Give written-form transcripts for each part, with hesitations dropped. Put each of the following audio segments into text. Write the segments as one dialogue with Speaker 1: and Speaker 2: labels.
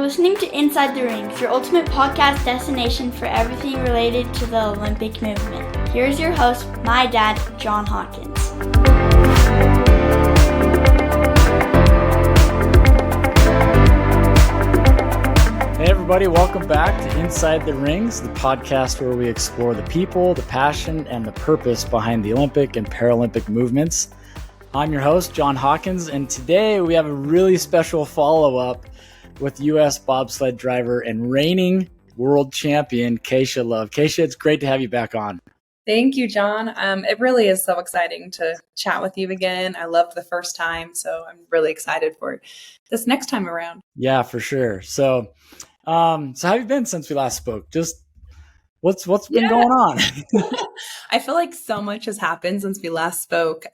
Speaker 1: listening to Inside the Rings, your ultimate podcast destination for everything related to the Olympic movement. Here's your host, my dad, John Hawkins.
Speaker 2: Hey everybody, welcome back to Inside the Rings, the podcast where we explore the people, the passion, and the purpose behind the Olympic and Paralympic movements. I'm your host, John Hawkins, and today we have a really special follow-up with U.S. bobsled driver and reigning world champion, Kaysha Love. Kaysha, it's great to have you back on.
Speaker 3: Thank you, John. It really is so exciting to chat with you again. I loved the first time, so I'm really excited for this next time around.
Speaker 2: Yeah, for sure. So how have you been since we last spoke? Just what's been going on?
Speaker 3: I feel like so much has happened since we last spoke.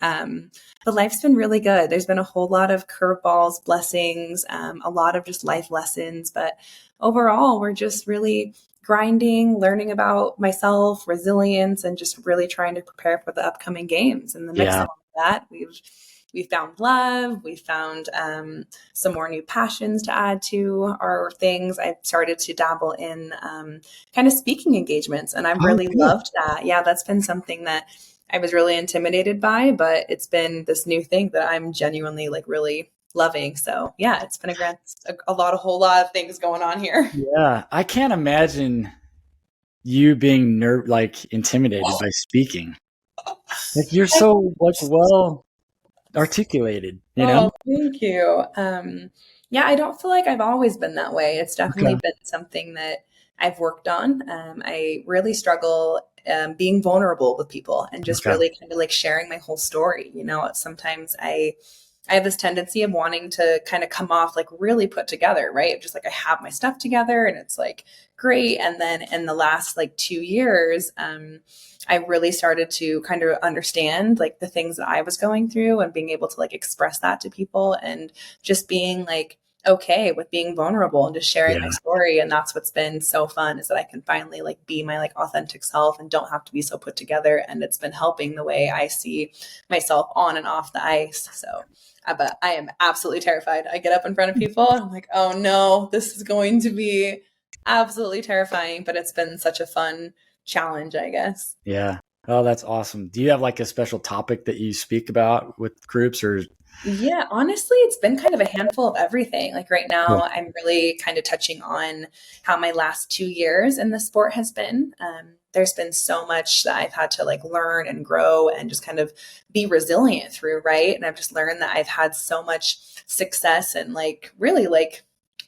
Speaker 3: But life's been really good. There's been a whole lot of curveballs, blessings, a lot of just life lessons. But overall, we're just really grinding, learning about myself, resilience, and just really trying to prepare for the upcoming games. In the mix of all that, we've found love. We found some more new passions to add to our things. I've started to dabble in kind of speaking engagements, and I've really loved that. Yeah, that's been something that I was really intimidated by, but it's been this new thing that I'm genuinely really loving. So yeah, it's been a whole lot of things going on here.
Speaker 2: Yeah, I can't imagine you being intimidated by speaking. Like you're so well articulated, you know?
Speaker 3: Thank you. Yeah, I don't feel like I've always been that way. It's definitely been something that I've worked on. I really struggle being vulnerable with people and just really kind of sharing my whole story. You know, sometimes I have this tendency of wanting to kind of come off really put together, right? Just I have my stuff together and it's great. And then in the last 2 years, I really started to kind of understand the things that I was going through and being able to express that to people and just being okay with being vulnerable and just sharing my story. And that's what's been so fun, is that I can finally be my authentic self and don't have to be so put together. And it's been helping the way I see myself on and off the ice. So, but I am absolutely terrified. I get up in front of people and I'm oh no, this is going to be absolutely terrifying, but it's been such a fun challenge, I guess.
Speaker 2: Yeah. Oh, that's awesome. Do you have a special topic that you speak about with groups or?
Speaker 3: Yeah, honestly, it's been kind of a handful of everything. Right now, I'm really kind of touching on how my last 2 years in the sport has been. There's been so much that I've had to learn and grow and just kind of be resilient through, right? And I've just learned that I've had so much success and really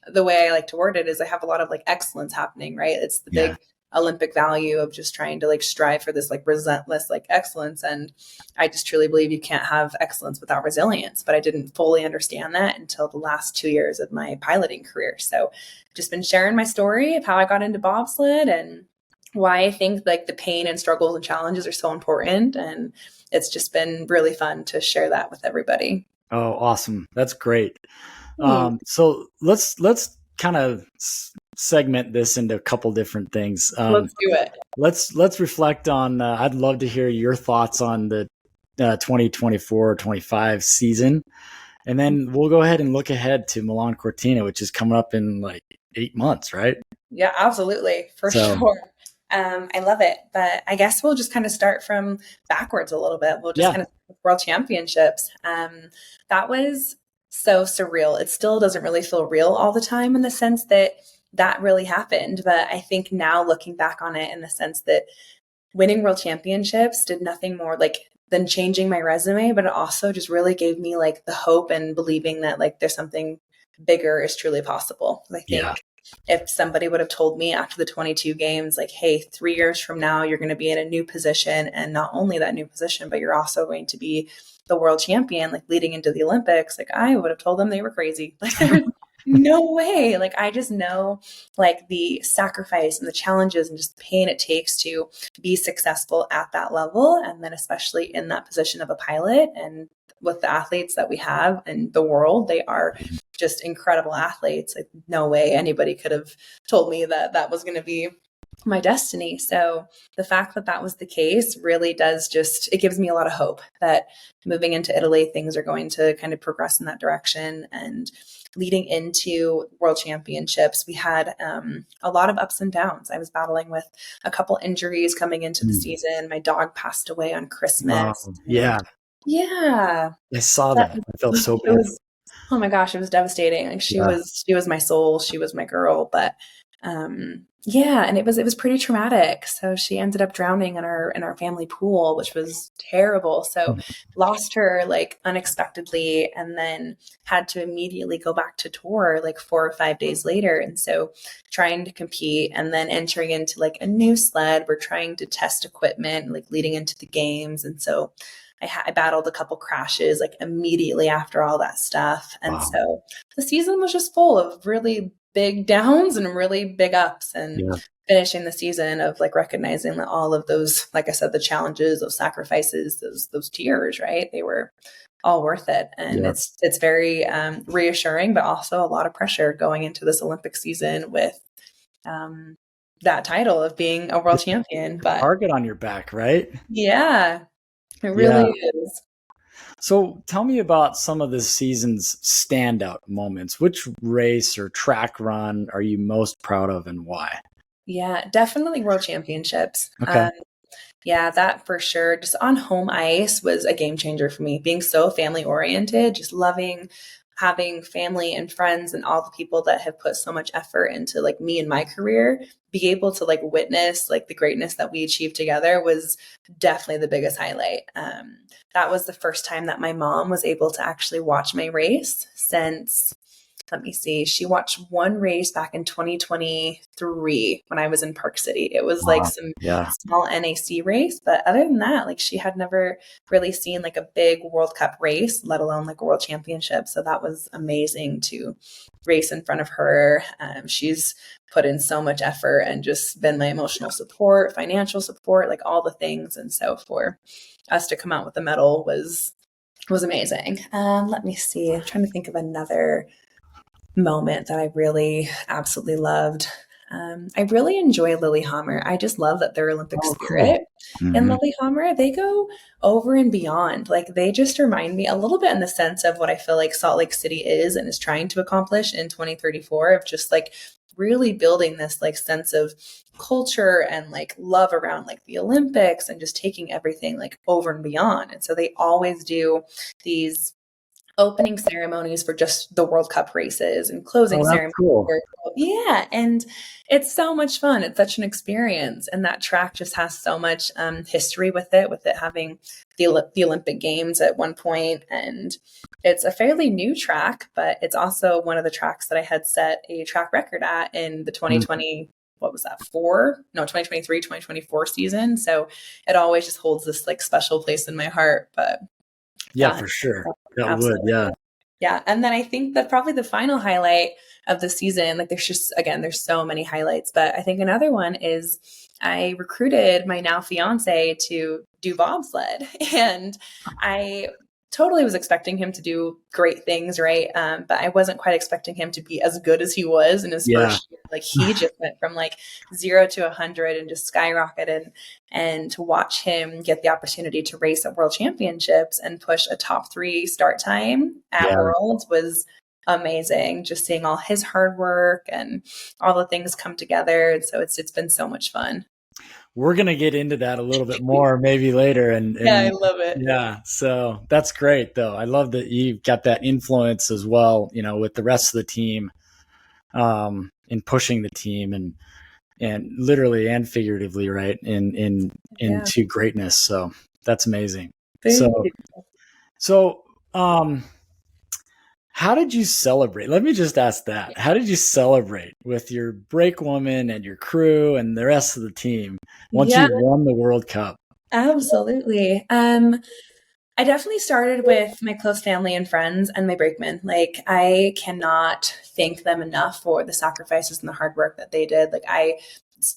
Speaker 3: the way I like to word it is I have a lot of excellence happening, right? It's the big Olympic value of just trying to strive for this relentless excellence. And I just truly believe you can't have excellence without resilience. But I didn't fully understand that until the last 2 years of my piloting career. So just been sharing my story of how I got into bobsled and why I think the pain and struggles and challenges are so important. And it's just been really fun to share that with everybody.
Speaker 2: Oh, awesome. That's great. So let's kind of segment this into a couple different things.
Speaker 3: Let's do it.
Speaker 2: Let's reflect on, I'd love to hear your thoughts on the 2024-25 season. And then we'll go ahead and look ahead to Milan Cortina, which is coming up in 8 months, right?
Speaker 3: Yeah, absolutely. For sure. I love it. But I guess we'll just kind of start from backwards a little bit. We'll just kind of World Championships. That was so surreal. It still doesn't really feel real all the time in the sense that really happened. But I think now looking back on it in the sense that winning World Championships did nothing more than changing my resume, but it also just really gave me the hope and believing that there's something bigger is truly possible. I think if somebody would have told me after the 22 games, hey, 3 years from now, you're going to be in a new position, and not only that new position, but you're also going to be the world champion, leading into the Olympics, I would have told them they were crazy. There's no way. I just know the sacrifice and the challenges and just the pain it takes to be successful at that level. And then especially in that position of a pilot, and with the athletes that we have in the world, they are just incredible athletes. No way anybody could have told me that was going to be my destiny. So the fact that that was the case really does it gives me a lot of hope that moving into Italy, things are going to kind of progress in that direction. And leading into World Championships, we had a lot of ups and downs. I was battling with a couple injuries coming into the season. My dog passed away on Christmas.
Speaker 2: Yeah.
Speaker 3: Yeah.
Speaker 2: I saw that. I felt so bad.
Speaker 3: Oh my gosh, it was devastating. Like she was my soul. She was my girl. But yeah, and it was pretty traumatic. So she ended up drowning in our family pool, which was terrible. So lost her like unexpectedly, and then had to immediately go back to tour like 4 or 5 days later. And so trying to compete and then entering into like a new sled, we're trying to test equipment like leading into the games. And so I battled a couple crashes like immediately after all that stuff. And so the season was just full of really big downs and really big ups, and finishing the season of like recognizing that all of those, like I said, the challenges, those sacrifices, those tears, right? They were all worth it. And it's very reassuring, but also a lot of pressure going into this Olympic season with that title of being a world champion. But
Speaker 2: target on your back, right?
Speaker 3: Yeah. It really is.
Speaker 2: So tell me about some of the season's standout moments. Which race or track run are you most proud of, and why?
Speaker 3: Yeah, definitely World Championships.
Speaker 2: Okay.
Speaker 3: Yeah, that for sure. Just on home ice was a game changer for me. Being so family oriented, just loving having family and friends and all the people that have put so much effort into like me and my career, be able to like witness like the greatness that we achieved together was definitely the biggest highlight. That was the first time that my mom was able to actually watch my race since, let me see, she watched one race back in 2023 when I was in Park City. It was like some small NAC race, but other than that, like she had never really seen like a big World Cup race, let alone like a World Championship. So that was amazing to race in front of her. She's put in so much effort and just been my emotional support, financial support, like all the things. And so for us to come out with a medal was amazing. Let me see. I'm trying to think of another moment that I really absolutely loved. I really enjoy Lillehammer. I just love that their Olympic spirit in Lillehammer, they go over and beyond. Like they just remind me a little bit in the sense of what I feel like Salt Lake City is and is trying to accomplish in 2034 of just like really building this like sense of culture and like love around like the Olympics and just taking everything like over and beyond. And so they always do these opening ceremonies for just the World Cup races and closing ceremonies.
Speaker 2: Cool.
Speaker 3: Yeah. And it's so much fun. It's such an experience. And that track just has so much history with it having the Olympic Games at one point. And it's a fairly new track, but it's also one of the tracks that I had set a track record at in the 2020, what was that, 2023, 2024 season. So it always just holds this like special place in my heart. But
Speaker 2: yeah, for sure. That would, yeah.
Speaker 3: Yeah. And then I think that probably the final highlight of the season, like there's just, again, there's so many highlights, but I think another one is I recruited my now fiance to do bobsled, and I totally was expecting him to do great things, right? But I wasn't quite expecting him to be as good as he was in his first year. Like he just went from like 0 to 100 and just skyrocketed. And to watch him get the opportunity to race at World Championships and push a top 3 start time at Worlds was amazing. Just seeing all his hard work and all the things come together. And so it's been so much fun.
Speaker 2: We're going to get into that a little bit more maybe later. And
Speaker 3: yeah, I love it.
Speaker 2: Yeah. So that's great though. I love that you've got that influence as well, you know, with the rest of the team, in pushing the team and literally and figuratively, right. Into greatness. So that's amazing. So, how did you celebrate? Let me just ask that. How did you celebrate with your brake woman and your crew and the rest of the team once you won the World Cup?
Speaker 3: Absolutely. I definitely started with my close family and friends and my brakemen. Like I cannot thank them enough for the sacrifices and the hard work that they did. Like I,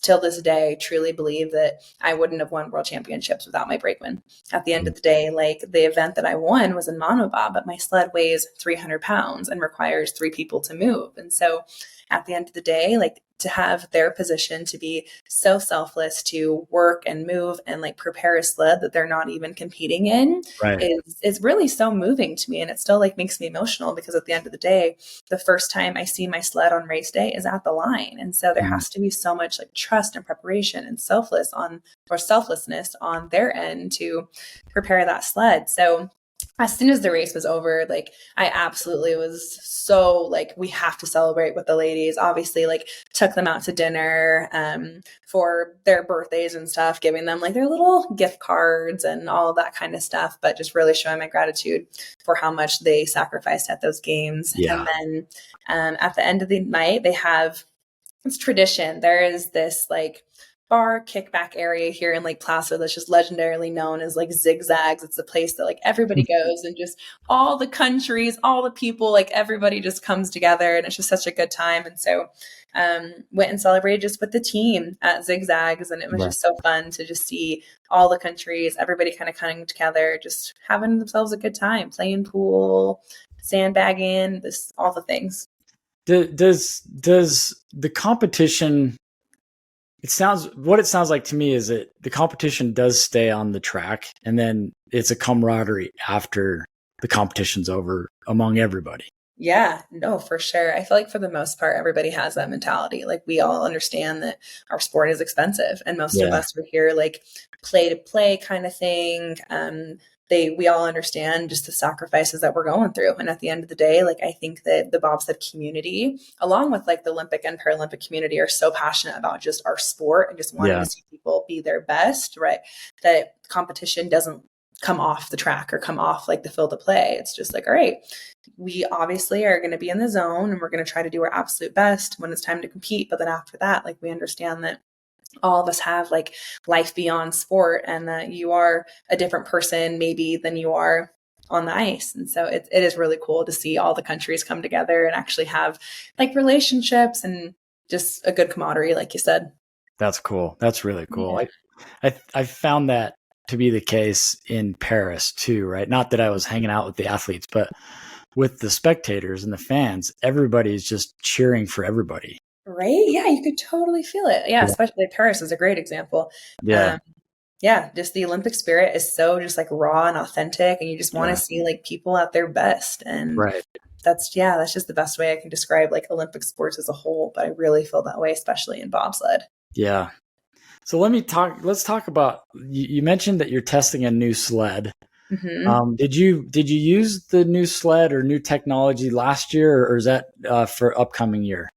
Speaker 3: till this day, truly believe that I wouldn't have won World Championships without my brakeman. At the end of the day, like the event that I won was in monobob, but my sled weighs 300 pounds and requires 3 people to move. And so at the end of the day, like to have their position to be so selfless to work and move and like prepare a sled that they're not even competing in is really so moving to me. And it still like makes me emotional because at the end of the day, the first time I see my sled on race day is at the line. And so there has to be so much like trust and preparation and selflessness on their end to prepare that sled. So as soon as the race was over, like I absolutely was so like, we have to celebrate with the ladies. Obviously, like took them out to dinner for their birthdays and stuff, giving them like their little gift cards and all of that kind of stuff, but just really showing my gratitude for how much they sacrificed at those games. Yeah. And then at the end of the night, they have it's tradition. There is this like bar kickback area here in Lake Placid that's just legendarily known as like Zigzags. It's a place that like everybody goes and just all the countries, all the people, like everybody just comes together and it's just such a good time. And so went and celebrated just with the team at Zigzags. And it was just so fun to just see all the countries, everybody kind of coming together, just having themselves a good time, playing pool, sandbagging, all the things.
Speaker 2: Does the competition, it sounds like to me is that the competition does stay on the track and then it's a camaraderie after the competition's over among everybody.
Speaker 3: Yeah, no, for sure. I feel like for the most part, everybody has that mentality. Like we all understand that our sport is expensive and most of us are here like play to play kind of thing. We all understand just the sacrifices that we're going through. And at the end of the day, like I think that the bobsled community, along with like the Olympic and Paralympic community, are so passionate about just our sport and just wanting to see people be their best, right? That competition doesn't come off the track or come off like the field of play. It's just like, all right, we obviously are going to be in the zone and we're going to try to do our absolute best when it's time to compete. But then after that, like we understand that all of us have like life beyond sport and that you are a different person maybe than you are on the ice. And so it is really cool to see all the countries come together and actually have like relationships and just a good camaraderie, like you said.
Speaker 2: That's cool. That's really cool. Yeah. I found that to be the case in Paris too, right? Not that I was hanging out with the athletes, but with the spectators and the fans, everybody's just cheering for everybody.
Speaker 3: Right? Yeah, you could totally feel it. Yeah, especially Paris is a great example.
Speaker 2: Yeah.
Speaker 3: Just the Olympic spirit is so just like raw and authentic and you just want to see like people at their best. And that's just the best way I can describe like Olympic sports as a whole. But I really feel that way, especially in bobsled.
Speaker 2: Yeah. So let's talk about, you mentioned that you're testing a new sled. Mm-hmm. Did you use the new sled or new technology last year or is that for upcoming year?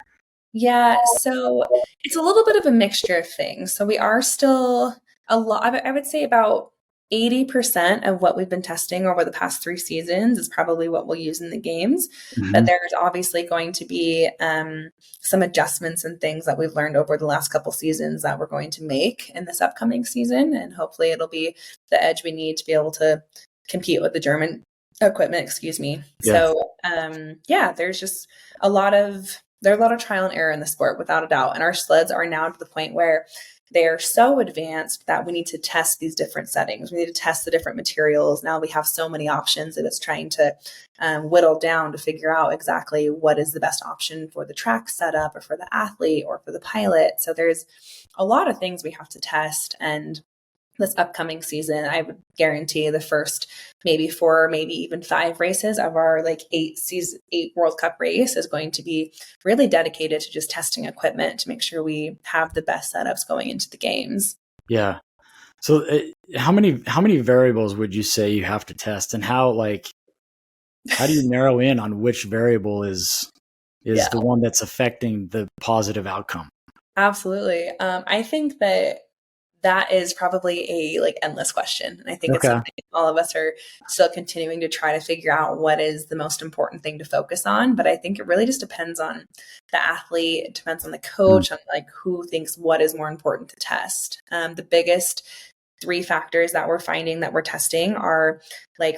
Speaker 3: Yeah, so it's a little bit of a mixture of things. So we are still a lot, I would say about 80% of what we've been testing over the past 3 seasons is probably what we'll use in the games. Mm-hmm. But there's obviously going to be some adjustments and things that we've learned over the last couple seasons that we're going to make in this upcoming season. And hopefully it'll be the edge we need to be able to compete with the German equipment, excuse me. Yeah. So there's just there's a lot of trial and error in the sport without a doubt. And our sleds are now to the point where they are so advanced that we need to test these different settings. We need to test the different materials. Now we have so many options that it's trying to whittle down to figure out exactly what is the best option for the track setup or for the athlete or for the pilot. So there's a lot of things we have to test. And this upcoming season, I would guarantee the first maybe 4, maybe even 5 races of our like 8 World Cup race is going to be really dedicated to just testing equipment to make sure we have the best setups going into the games.
Speaker 2: Yeah. So how many variables would you say you have to test and how do you narrow in on which variable is the one that's affecting the positive outcome?
Speaker 3: Absolutely. I think that is probably a endless question. And I think it's something all of us are still continuing to try to figure out what is the most important thing to focus on. But I think it really just depends on the athlete. It depends on the coach, on who thinks what is more important to test. The biggest 3 factors that we're finding that we're testing are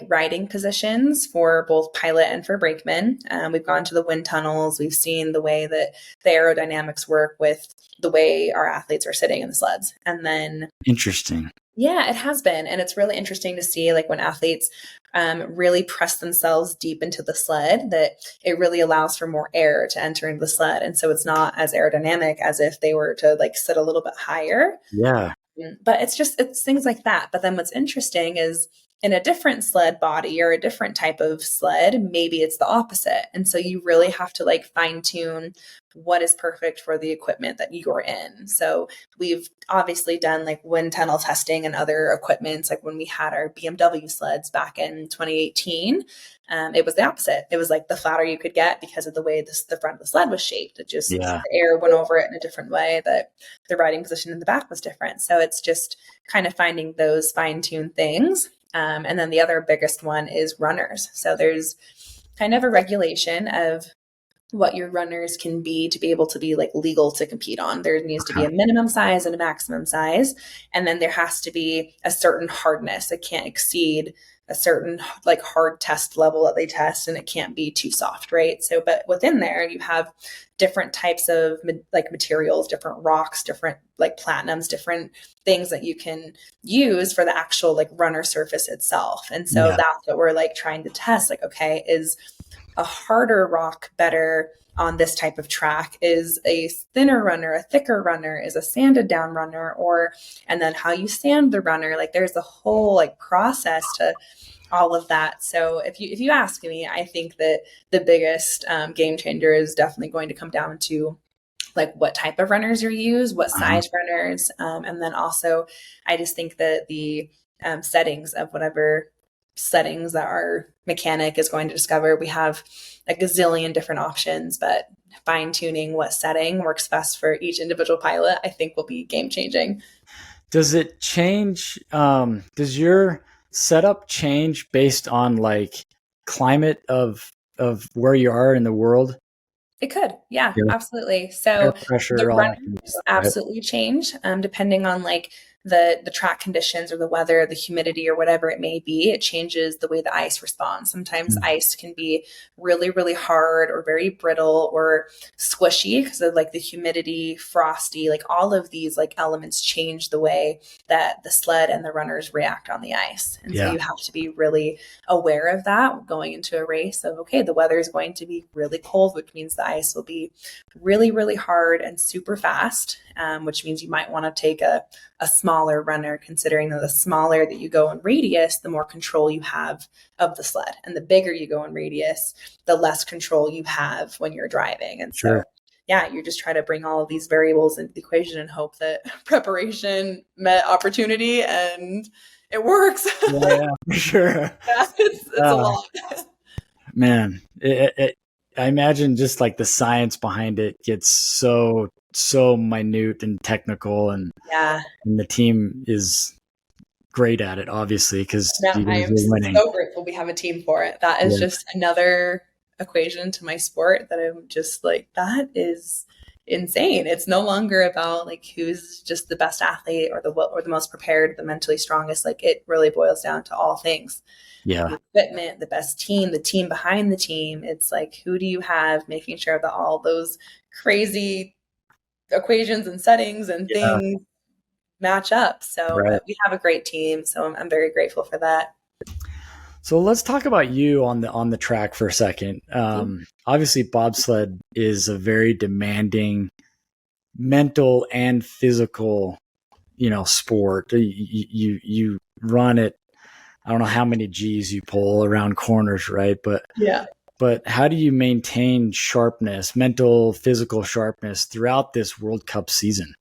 Speaker 3: riding positions for both pilot and for brakemen. We've gone to the wind tunnels. We've seen the way that the aerodynamics work with the way our athletes are sitting in the sleds. And then
Speaker 2: interesting.
Speaker 3: Yeah, it has been. And it's really interesting to see like when athletes really press themselves deep into the sled, that it really allows for more air to enter into the sled. And so it's not as aerodynamic as if they were to like sit a little bit higher.
Speaker 2: Yeah.
Speaker 3: But it's things like that. But then what's interesting is in a different sled body or a different type of sled, maybe it's the opposite. And so you really have to like fine tune what is perfect for the equipment that you're in. So we've obviously done like wind tunnel testing and other equipments. Like when we had our BMW sleds back in 2018, it was the opposite. It was like the flatter you could get because of the way the front of the sled was shaped. It just,
Speaker 2: Yeah.
Speaker 3: the air went over it in a different way, that the riding position in the back was different. So it's just kind of finding those fine-tuned things. And then the other biggest one is runners. So there's kind of a regulation of what your runners can be to be able to be like legal to compete on. There needs to be a minimum size and a maximum size. And then there has to be a certain hardness. It can't exceed a certain like hard test level that they test, and it can't be too soft, right? So, but within there, you have different types of like materials, different rocks, different like platinums, different things that you can use for the actual like runner surface itself. And so that's what we're like trying to test. Like, okay, is a harder rock better on this type of track? Is a thinner runner, a thicker runner, is a sanded down runner, or, and then how you sand the runner, like there's a whole like process to all of that. So if you ask me, I think that the biggest game changer is definitely going to come down to like what type of runners you use, what size runners. And then also I just think that the settings of whatever settings that our mechanic is going to discover, we have a gazillion different options, but fine tuning what setting works best for each individual pilot, I think will be game changing.
Speaker 2: Does it change? Does your setup change based on like climate of where you are in the world?
Speaker 3: It could. Yeah, absolutely. So the runners absolutely change depending on like the track conditions or the weather, the humidity or whatever it may be. It changes the way the ice responds. Sometimes ice can be really, really hard or very brittle or squishy because of like the humidity, frosty, like all of these like elements change the way that the sled and the runners react on the ice. And so you have to be really aware of that going into a race of, okay, the weather is going to be really cold, which means the ice will be really, really hard and super fast, which means you might want to take a smaller runner, considering that the smaller that you go in radius, the more control you have of the sled. And the bigger you go in radius, the less control you have when you're driving. And so, yeah, you just try to bring all of these variables into the equation and hope that preparation met opportunity and it works.
Speaker 2: Yeah, for sure.
Speaker 3: It's a lot.
Speaker 2: Man, I imagine just like the science behind it gets so minute and technical, and the team is great at it, obviously, because you guys are winning.
Speaker 3: So grateful we have a team for it. That is just another equation to my sport that I'm just like, that is insane. It's no longer about like who's just the best athlete or the most prepared, the mentally strongest. Like it really boils down to all things. The equipment, the best team, the team behind the team. It's like, who do you have, making sure that all those crazy equations and settings and things match up. So we have a great team. So I'm very grateful for that.
Speaker 2: So let's talk about you on the track for a second. Obviously bobsled is a very demanding mental and physical, sport. You run it. I don't know how many G's you pull around corners, right? But how do you maintain sharpness, mental, physical sharpness throughout this World Cup season?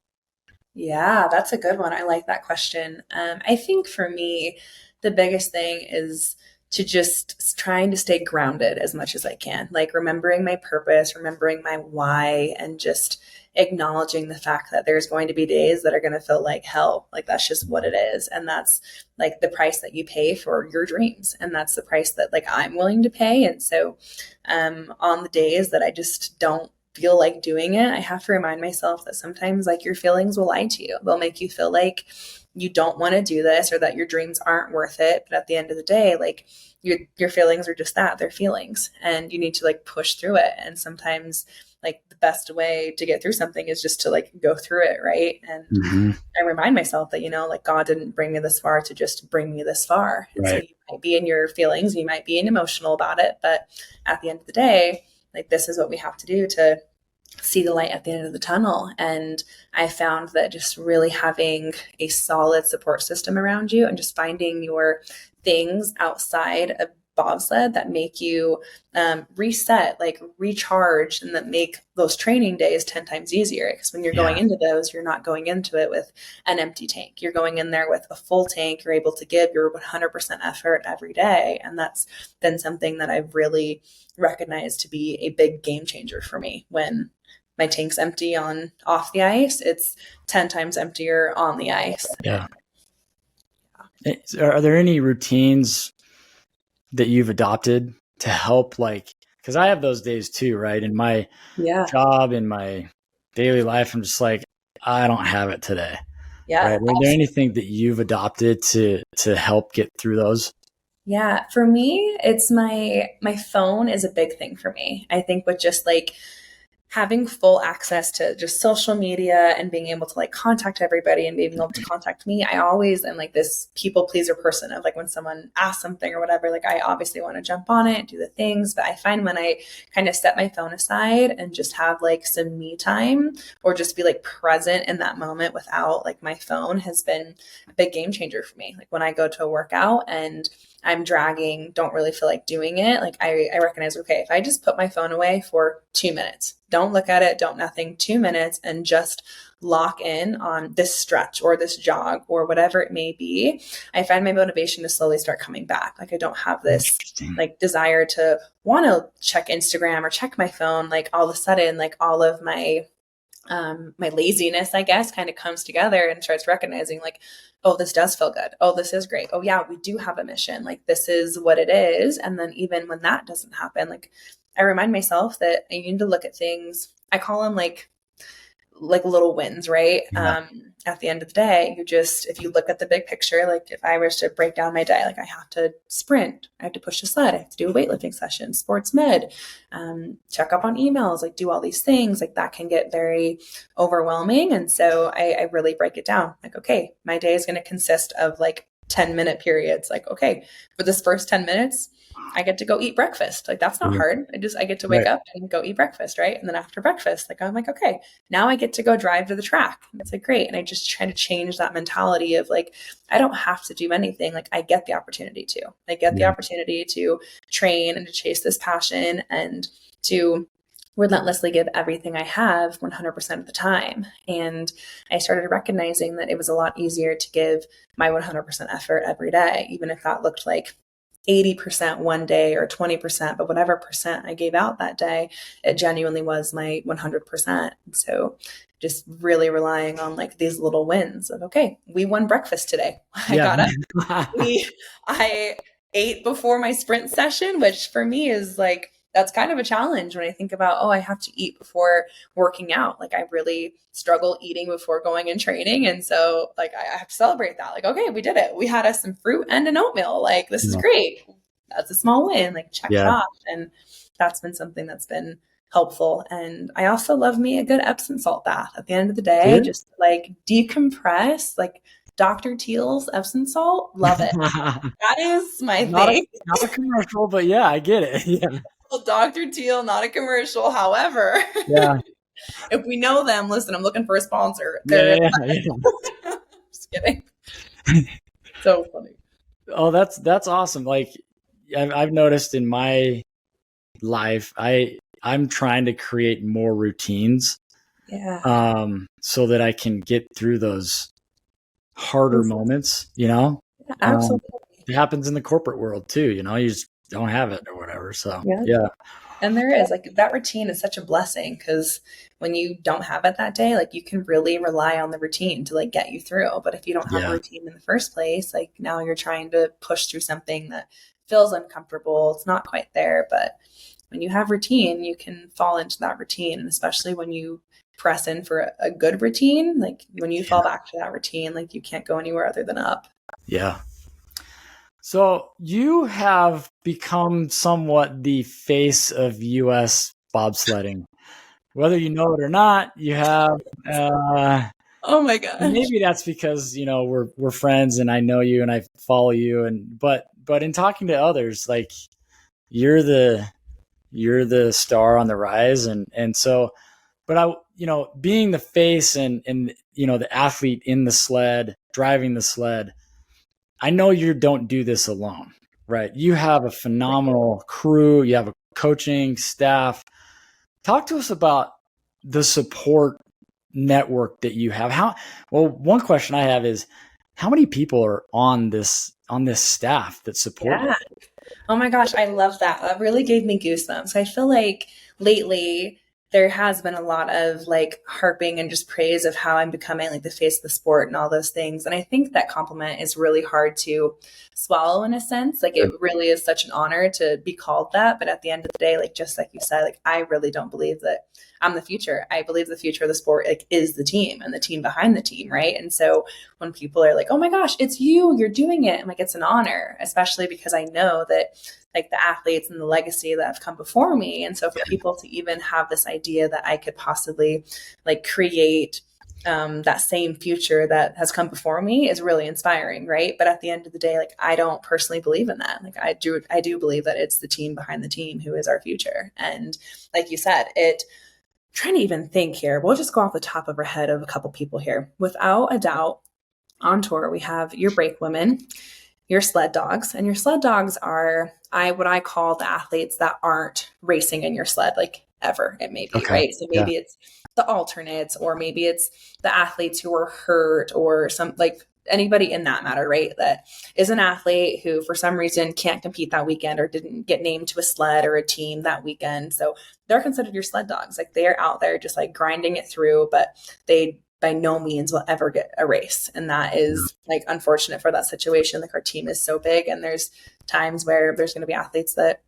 Speaker 3: Yeah, that's a good one. I like that question. I think for me, the biggest thing is to just trying to stay grounded as much as I can, like remembering my purpose, remembering my why, and just acknowledging the fact that there's going to be days that are going to feel like hell. Like that's just what it is. And that's like the price that you pay for your dreams. And that's the price that like I'm willing to pay. And so on the days that I just don't feel like doing it, I have to remind myself that sometimes like your feelings will lie to you. They'll make you feel like you don't want to do this or that your dreams aren't worth it. But at the end of the day, like your feelings are just that, they're feelings, and you need to like push through it. And sometimes like the best way to get through something is just to like go through it, right? And I remind myself that, like God didn't bring me this far to just bring me this far. And so you might be in your feelings, you might be emotional about it, but at the end of the day, like this is what we have to do to see the light at the end of the tunnel. And I found that just really having a solid support system around you and just finding your things outside of bobsled that make you reset, like recharge, and that make those training days 10 times easier. Because when you're going into those, you're not going into it with an empty tank. You're going in there with a full tank. You're able to give your 100% effort every day. And that's been something that I've really recognized to be a big game changer for me. When my tank's empty off the ice, it's 10 times emptier on the ice.
Speaker 2: Yeah. Are there any routines that you've adopted to help, like, because I have those days too, right? In my job, in my daily life, I'm just like, I don't have it today.
Speaker 3: Yeah.
Speaker 2: Right? Are there anything that you've adopted to help get through those?
Speaker 3: Yeah. For me, it's my phone is a big thing for me. I think with just like having full access to just social media and being able to like contact everybody and being able to contact me, I always am like this people pleaser person of like when someone asks something or whatever, like I obviously want to jump on it, do the things, but I find when I kind of set my phone aside and just have like some me time or just be like present in that moment without like my phone has been a big game changer for me. Like when I go to a workout and I'm dragging, don't really feel like doing it, like I recognize, okay, if I just put my phone away for 2 minutes, don't look at it, don't nothing, 2 minutes, and just lock in on this stretch or this jog or whatever it may be, I find my motivation to slowly start coming back. Like I don't have this like desire to want to check Instagram or check my phone. Like all of a sudden, like all of my laziness, I guess, kind of comes together and starts recognizing like, oh, this does feel good. Oh, this is great. Oh yeah, we do have a mission. Like this is what it is. And then even when that doesn't happen, like I remind myself that I need to look at things. I call them like little wins, right?
Speaker 2: Yeah.
Speaker 3: At the end of the day, if you look at the big picture, like if I was to break down my day, like I have to sprint, I have to push the sled, I have to do a weightlifting session, sports med, check up on emails, like do all these things, like that can get very overwhelming. And so I really break it down. Like, okay, my day is going to consist of like 10-minute periods. Like, okay, for this first 10 minutes, I get to go eat breakfast. Like that's not hard. I get to wake up and go eat breakfast. Right. And then after breakfast, like, I'm like, okay, now I get to go drive to the track. It's like, great. And I just try to change that mentality of like, I don't have to do anything. Like I get the opportunity to, the opportunity to train and to chase this passion and to relentlessly give everything I have 100% of the time. And I started recognizing that it was a lot easier to give my 100% effort every day, even if that looked like 80% one day or 20%, but whatever percent I gave out that day, it genuinely was my 100%. So just really relying on like these little wins of, okay, we won breakfast today. I got up. I ate before my sprint session, which for me is like, that's kind of a challenge when I think about, oh, I have to eat before working out. Like I really struggle eating before going and training. And so like, I have to celebrate that. Like, okay, we did it. We had us some fruit and an oatmeal. Like, this is great. That's a small win. Like check it off. And that's been something that's been helpful. And I also love me a good Epsom salt bath at the end of the day, just like decompress, like Dr. Teal's Epsom salt. Love it. That is my thing.
Speaker 2: Not a commercial, but yeah, I get it. Yeah.
Speaker 3: Well, Dr. Teal, not a commercial. However, if we know them, listen, I'm looking for a sponsor. Just kidding. So funny.
Speaker 2: Oh, that's awesome. Like I've noticed in my life, I'm trying to create more routines. So that I can get through those harder moments,
Speaker 3: Absolutely.
Speaker 2: It happens in the corporate world too, you just don't have it or whatever. So
Speaker 3: And there is like that routine is such a blessing because when you don't have it that day, like you can really rely on the routine to like get you through. But if you don't have a routine in the first place, like now you're trying to push through something that feels uncomfortable. It's not quite there. But when you have routine, you can fall into that routine. And especially when you press in for a good routine, like when you fall back to that routine, like you can't go anywhere other than up.
Speaker 2: Yeah. So you have become somewhat the face of U.S. bobsledding. whether you know it or not, you have,
Speaker 3: oh my gosh.
Speaker 2: Maybe that's because, we're friends and I know you and I follow you. But in talking to others, like you're the star on the rise. And so, but being the face and, the athlete in the sled, driving the sled, I know you don't do this alone, right? You have a phenomenal crew. You have a coaching staff. Talk to us about the support network that you have. One question I have is, how many people are on this staff that support you?
Speaker 3: Oh my gosh, I love that. That really gave me goosebumps. I feel like lately there has been a lot of like harping and just praise of how I'm becoming like the face of the sport and all those things. And I think that compliment is really hard to swallow in a sense. Like it really is such an honor to be called that. But at the end of the day, like just like you said, like I really don't believe that I'm the future. I believe the future of the sport like is the team and the team behind the team, right? And so when people are like, "Oh my gosh, it's you're doing it," I'm like, it's an honor, especially because I know that like the athletes and the legacy that have come before me. And so for people to even have this idea that I could possibly like create that same future that has come before me is really inspiring, right? But at the end of the day, like I don't personally believe in that. Like I do believe that it's the team behind the team who is our future. And like you said, trying to even think here, we'll just go off the top of our head of a couple people here. Without a doubt, on tour, we have your brake women, your sled dogs, and your sled dogs are what I call the athletes that aren't racing in your sled, like ever it may be, right? So maybe it's the alternates, or maybe it's the athletes who are hurt, or some like anybody in that matter, right? That is an athlete who for some reason can't compete that weekend or didn't get named to a sled or a team that weekend. So they're considered your sled dogs. Like they are out there just like grinding it through, but they by no means will ever get a race. And that is like unfortunate for that situation. Like our team is so big, and there's times where there's going to be athletes that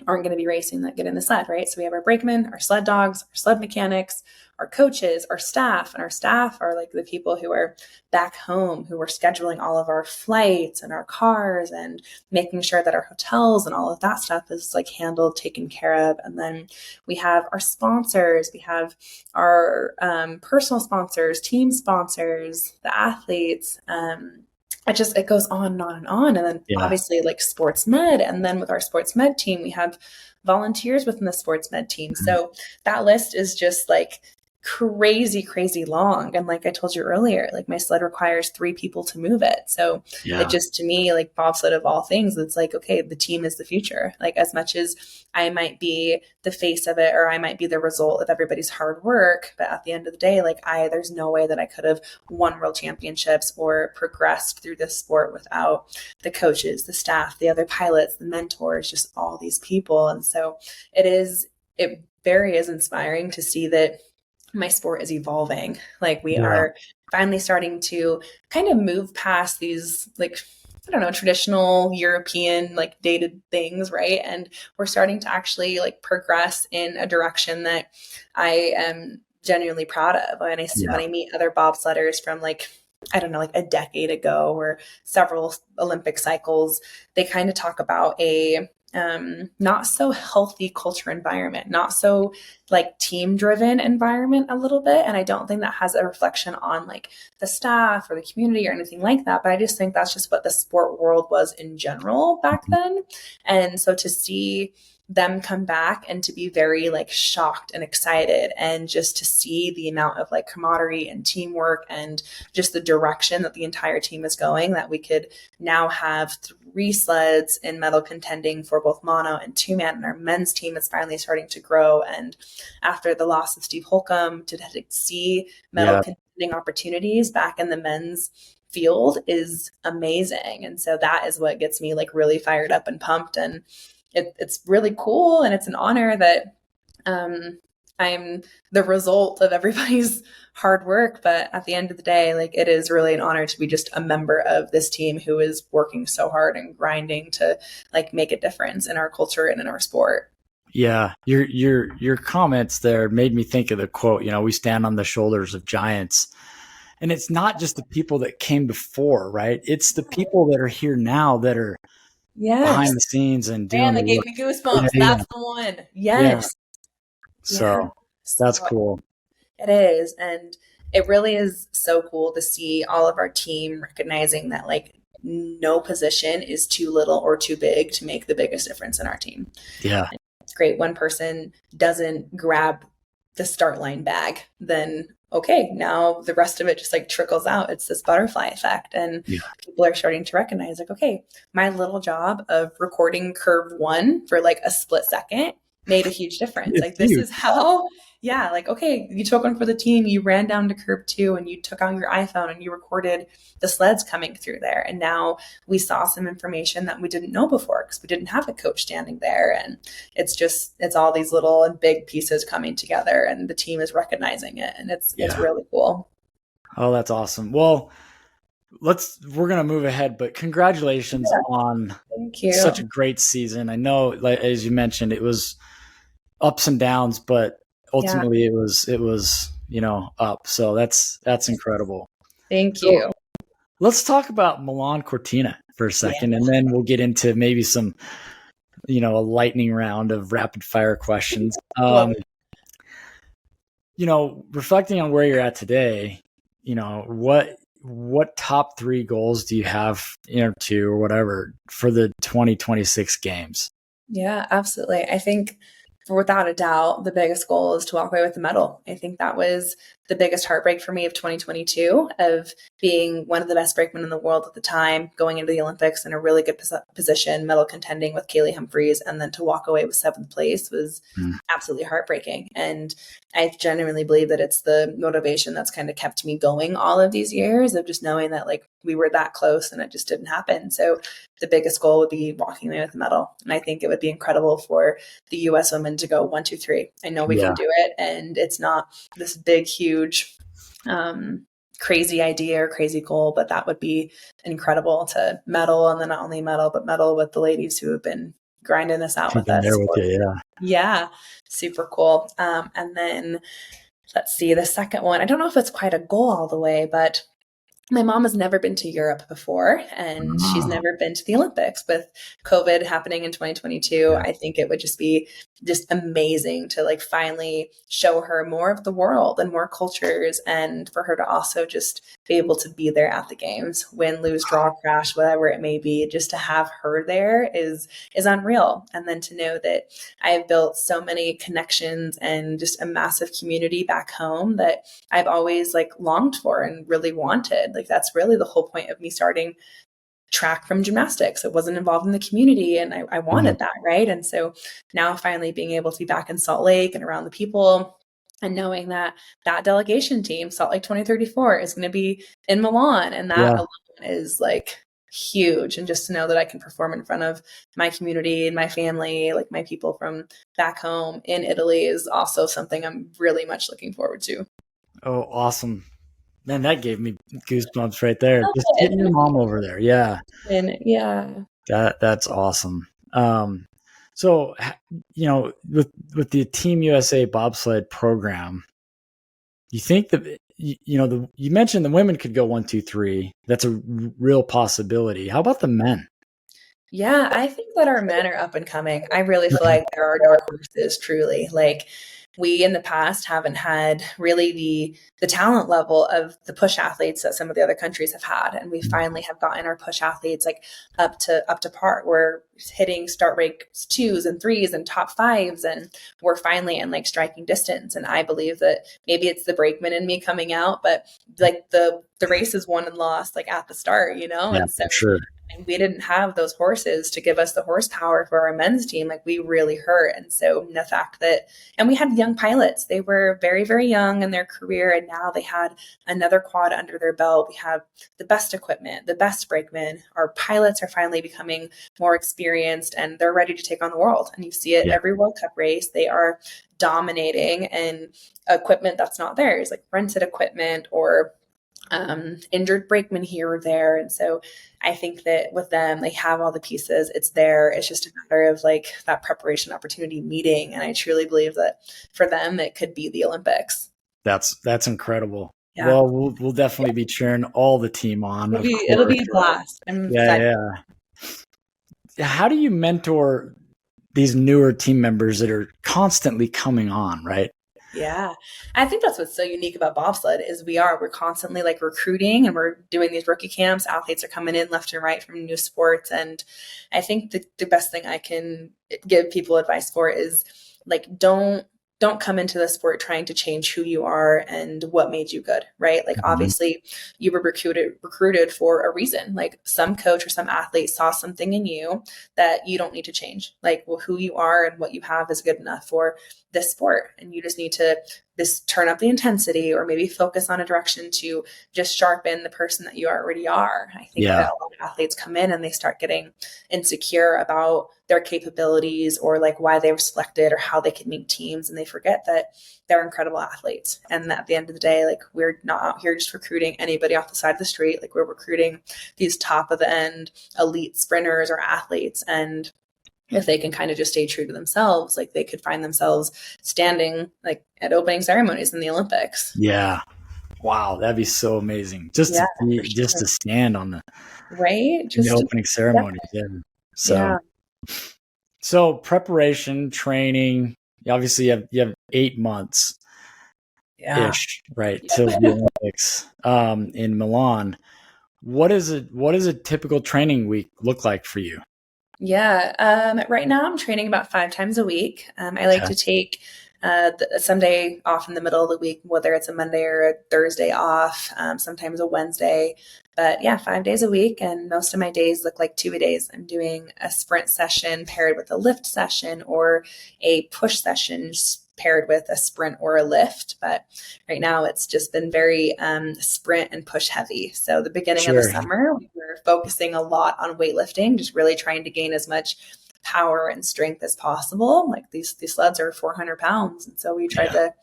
Speaker 3: aren't going to be racing that get in the sled, right? So we have our brakemen, our sled dogs, our sled mechanics, our coaches, our staff, and our staff are like the people who are back home, who are scheduling all of our flights and our cars and making sure that our hotels and all of that stuff is like handled, taken care of. And then we have our sponsors, we have our personal sponsors, team sponsors, the athletes, it goes on and on and on. And then obviously like sports med. And then with our sports med team, we have volunteers within the sports med team. So that list is just like crazy long. And like I told you earlier, like my sled requires 3 people to move it. So it just, to me, like bobsled of all things, it's like, okay, the team is the future. Like as much as I might be the face of it, or I might be the result of everybody's hard work, but at the end of the day, like there's no way that I could have won world championships or progressed through this sport without the coaches, the staff, the other pilots, the mentors, just all these people. And so it very is inspiring to see that my sport is evolving. Like we are finally starting to kind of move past these, like, I don't know, traditional European, like dated things, right? And we're starting to actually like progress in a direction that I am genuinely proud of. When I meet other bobsledders from like, I don't know, like a decade ago or several Olympic cycles, they kind of talk about a not so healthy culture environment, not so like team driven environment a little bit. And I don't think that has a reflection on like the staff or the community or anything like that. But I just think that's just what the sport world was in general back then. And so to see them come back and to be very like shocked and excited, and just to see the amount of like camaraderie and teamwork and just the direction that the entire team is going, that we could now have 3 sleds in medal contending for both mono and 2-man, and our men's team is finally starting to grow. And after the loss of Steve Holcomb, to see medal contending opportunities back in the men's field is amazing. And so that is what gets me like really fired up and pumped. And it's really cool, and it's an honor that I'm the result of everybody's hard work. But at the end of the day, like it is really an honor to be just a member of this team who is working so hard and grinding to like make a difference in our culture and in our sport.
Speaker 2: Yeah, your comments there made me think of the quote, we stand on the shoulders of giants. And it's not just the people that came before, right? It's the people that are here now that are behind the scenes and doing.
Speaker 3: Man, that gave me goosebumps. That's the one. Yes.
Speaker 2: So That's cool.
Speaker 3: It is. And it really is so cool to see all of our team recognizing that like no position is too little or too big to make the biggest difference in our team.
Speaker 2: Yeah.
Speaker 3: And it's great. One person doesn't grab the start line bag, then okay, now the rest of it just like trickles out. It's this butterfly effect. And people are starting to recognize like, okay, my little job of recording curve 1 for like a split second made a huge difference.
Speaker 2: It's
Speaker 3: like this
Speaker 2: huge.
Speaker 3: is how, like, okay, you took one for the team, you ran down to curve 2 and you took out your iPhone and you recorded the sleds coming through there. And now we saw some information that we didn't know before because we didn't have a coach standing there. And it's all these little and big pieces coming together and the team is recognizing it. And it's really cool.
Speaker 2: Oh, that's awesome. Well, we're going to move ahead, but congratulations on such a great season. I know, like, as you mentioned, it was ups and downs, but ultimately it was, up. So that's incredible.
Speaker 3: Thank you.
Speaker 2: So, let's talk about Milan Cortina for a second, and then we'll get into maybe some, a lightning round of rapid fire questions. Reflecting on where you're at today, what top 3 goals do you have, 2 or whatever for the 2026 games?
Speaker 3: Yeah, absolutely. I think without a doubt, the biggest goal is to walk away with the medal. I think that was the biggest heartbreak for me of 2022, of being one of the best brakemen in the world at the time, going into the Olympics in a really good position, medal contending with Kaylee Humphries, and then to walk away with 7th place was absolutely heartbreaking. And I genuinely believe that it's the motivation that's kind of kept me going all of these years, of just knowing that like we were that close and it just didn't happen. So the biggest goal would be walking away with the medal. And I think it would be incredible for the US women to go 1, 2, 3. I know we can do it. And it's not this big, huge, crazy idea or crazy goal, but that would be incredible to medal, and then not only medal, but medal with the ladies who have been grinding this out with us. Super cool. And then let's see, the second one, I don't know if it's quite a goal all the way, but my mom has never been to Europe before, and she's never been to the Olympics. With COVID happening in 2022, I think it would just be amazing to like finally show her more of the world and more cultures, and for her to also just be able to be there at the games, win, lose, draw, crash, whatever it may be. Just to have her there is unreal. And then to know that I have built so many connections and just a massive community back home that I've always like longed for and really wanted. Like that's really the whole point of me starting track from gymnastics. It wasn't involved in the community, and I wanted that, right? And so now finally being able to be back in Salt Lake and around the people, and knowing that delegation team, Salt Lake 2034, is going to be in Milan, and that alone is like huge. And just to know that I can perform in front of my community and my family, like my people from back home in Italy, is also something I'm really much looking forward to.
Speaker 2: Oh, awesome. Man, that gave me goosebumps right there. Just getting your mom over there. Yeah. That's awesome. So, with the Team USA bobsled program, you think that, you mentioned the women could go 1, 2, 3. That's a real possibility. How about the men?
Speaker 3: Yeah, I think that our men are up and coming. I really feel like there are dark horses, truly. Like, we in the past haven't had really the talent level of the push athletes that some of the other countries have had. And we finally have gotten our push athletes like up to par. We're hitting start rates 2s and 3s and top 5s, and we're finally in like striking distance. And I believe that maybe it's the brakeman in me coming out, but like the race is won and lost like at the start, and so
Speaker 2: sure.
Speaker 3: And we didn't have those horses to give us the horsepower for our men's team. Like we really hurt. And so the fact that, and we had young pilots, they were very, very young in their career. And now they had another quad under their belt. We have the best equipment, the best brakemen. Our pilots are finally becoming more experienced, and they're ready to take on the world. And you see it every World Cup race. They are dominating, and equipment that's not theirs, like rented equipment or injured brakemen here or there. And so I think that with them, they have all the pieces. It's there. It's just a matter of like that preparation opportunity meeting. And I truly believe that for them, it could be the Olympics.
Speaker 2: That's incredible. Yeah. Well, we'll definitely be cheering all the team on.
Speaker 3: It'll be a blast.
Speaker 2: Yeah. How do you mentor these newer team members that are constantly coming on, right?
Speaker 3: Yeah. I think that's what's so unique about bobsled is we're constantly like recruiting, and we're doing these rookie camps. Athletes are coming in left and right from new sports. And I think the best thing I can give people advice for is like, don't come into the sport trying to change who you are and what made you good, right? Like, obviously you were recruited for a reason. Like, some coach or some athlete saw something in you that you don't need to change. Like, well, who you are and what you have is good enough for this sport. And you just need to just turn up the intensity, or maybe focus on a direction to just sharpen the person that you already are. I think that a lot of athletes come in and they start getting insecure about their capabilities, or like why they were selected or how they can make teams. And they forget that they're incredible athletes. And at the end of the day, like, we're not out here just recruiting anybody off the side of the street. Like, we're recruiting these top of the end elite sprinters or athletes. And if they can kind of just stay true to themselves, like, they could find themselves standing like at opening ceremonies in the Olympics.
Speaker 2: Yeah. Wow. That'd be so amazing. Just to stand on the opening ceremony. Yeah. So preparation, training, obviously you have 8 months ish, right? Till the Olympics, in Milan. What is a typical training week look like for you?
Speaker 3: Yeah. Right now I'm training about 5 times a week. I like to take Sunday off in the middle of the week, whether it's a Monday or a Thursday off, sometimes a Wednesday. But yeah, 5 days a week. And most of my days look like 2-a-days. I'm doing a sprint session paired with a lift session, or a push session paired with a sprint or a lift. But right now it's just been very sprint and push heavy. So the beginning of the summer, we were focusing a lot on weightlifting, just really trying to gain as much power and strength as possible. Like, these sleds are 400 pounds. And so we tried to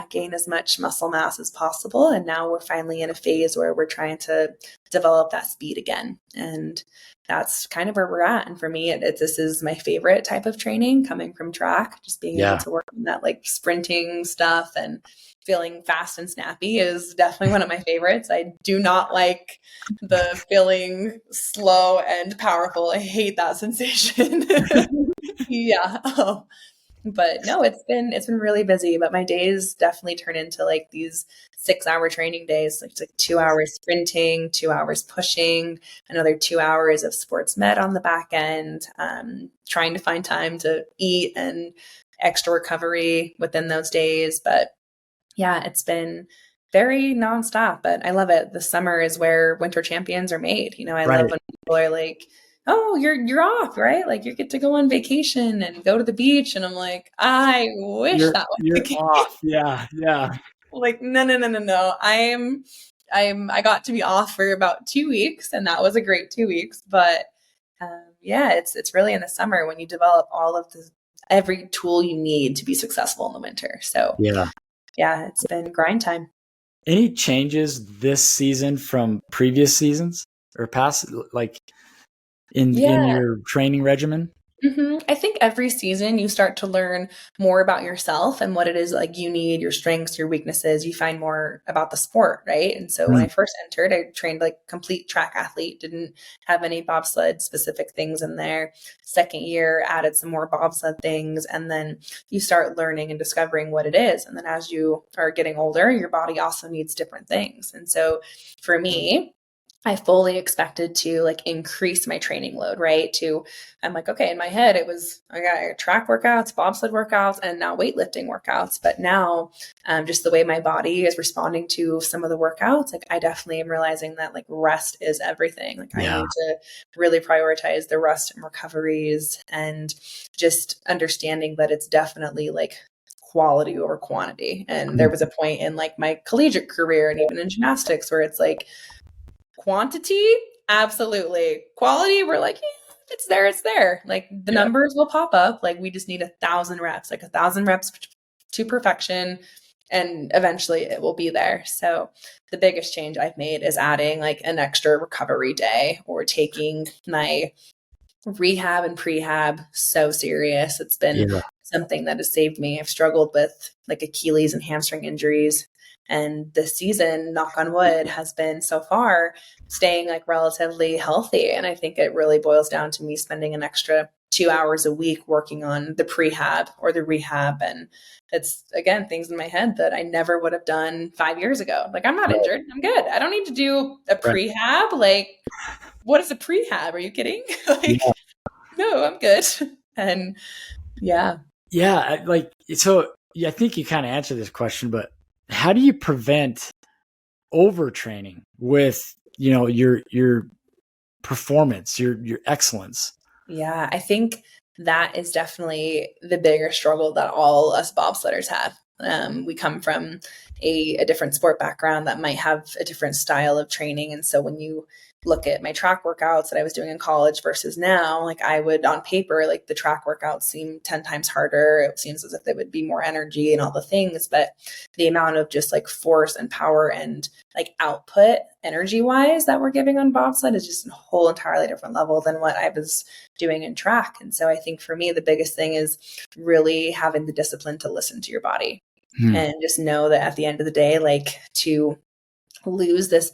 Speaker 3: gain as much muscle mass as possible. And now we're finally in a phase where we're trying to develop that speed again. And that's kind of where we're at. And for me, this is my favorite type of training, coming from track. Just being able to work on that like sprinting stuff and feeling fast and snappy is definitely one of my favorites. I do not like the feeling slow and powerful. I hate that sensation. But no, it's been really busy, but my days definitely turn into like these 6-hour training days. Like, it's like 2 hours sprinting, 2 hours pushing, another 2 hours of sports med on the back end, trying to find time to eat and extra recovery within those days. But yeah, it's been very nonstop, but I love it. The summer is where winter champions are made. I love when people are like, oh, you're off, right? Like, you get to go on vacation and go to the beach. And I'm like, I wish that was the case.
Speaker 2: Off. Yeah.
Speaker 3: Like, no. I got to be off for about 2 weeks, and that was a great 2 weeks. But it's really in the summer when you develop all of every tool you need to be successful in the winter. So it's been grind time.
Speaker 2: Any changes this season from previous seasons or past, like in your training regimen?
Speaker 3: Mm-hmm. I think every season you start to learn more about yourself and what it is like you need, your strengths, your weaknesses. You find more about the sport, right? And so when I first entered, I trained like complete track athlete, didn't have any bobsled specific things in there. Second year, added some more bobsled things. And then you start learning and discovering what it is. And then as you are getting older, your body also needs different things. And so for me, I fully expected to like increase my training load, right? I'm like, okay, in my head, it was, I got track workouts, bobsled workouts, and now weightlifting workouts. But now just the way my body is responding to some of the workouts, like, I definitely am realizing that like rest is everything. Like, I need to really prioritize the rest and recoveries, and just understanding that it's definitely like quality over quantity. And there was a point in like my collegiate career and even in gymnastics where it's like, quantity, absolutely. Quality, we're like, it's there. Like, the numbers will pop up. Like, we just need 1,000 reps, like 1,000 reps to perfection. And eventually it will be there. So the biggest change I've made is adding like an extra recovery day, or taking my rehab and prehab so serious. It's been something that has saved me. I've struggled with like Achilles and hamstring injuries. And this season, knock on wood, has been so far staying like relatively healthy. And I think it really boils down to me spending an extra 2 hours a week working on the prehab or the rehab. And it's, again, things in my head that I never would have done 5 years ago. Like, I'm not injured. I'm good. I don't need to do a prehab. Like, what is a prehab? Are you kidding? Like, no, I'm good. And yeah.
Speaker 2: Yeah. So I think you kind of answered this question, but how do you prevent overtraining with, your performance, your excellence?
Speaker 3: Yeah, I think that is definitely the bigger struggle that all us bobsledders have. We come from a different sport background that might have a different style of training. And so when you look at my track workouts that I was doing in college versus now, like I would on paper, like the track workouts seem 10 times harder. It seems as if they would be more energy and all the things, but the amount of just like force and power and like output energy wise that we're giving on bobsled is just a whole entirely different level than what I was doing in track. And so I think for me, the biggest thing is really having the discipline to listen to your body and just know that at the end of the day, like to lose this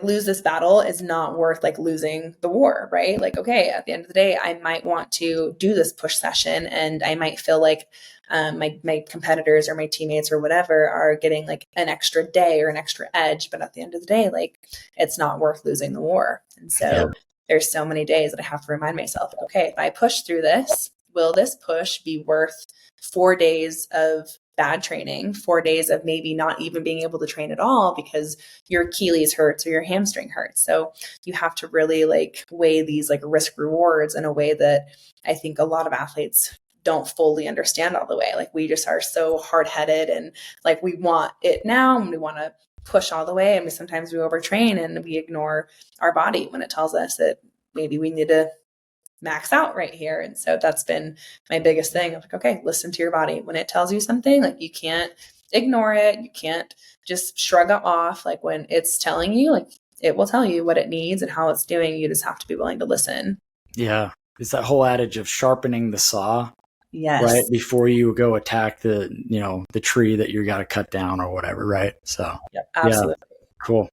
Speaker 3: lose this battle is not worth like losing the war, right? Like, okay, at the end of the day, I might want to do this push session and I might feel like my competitors or my teammates or whatever are getting like an extra day or an extra edge. But at the end of the day, like it's not worth losing the war. And so there's so many days that I have to remind myself, okay, if I push through this, will this push be worth 4 days of bad training, 4 days of maybe not even being able to train at all because your Achilles hurts or your hamstring hurts. So you have to really like weigh these like risk rewards in a way that I think a lot of athletes don't fully understand all the way. Like we just are so hard headed and like we want it now and we want to push all the way. And sometimes we overtrain and we ignore our body when it tells us that maybe we need to max out right here. And so that's been my biggest thing. I'm like, okay, listen to your body. When it tells you something, like you can't ignore it. You can't just shrug it off. Like when it's telling you, like it will tell you what it needs and how it's doing. You just have to be willing to listen.
Speaker 2: Yeah. It's that whole adage of sharpening the saw.
Speaker 3: Yes.
Speaker 2: Right. Before you go attack the tree that you got to cut down or whatever. Right. So
Speaker 3: absolutely.
Speaker 2: Yeah, cool.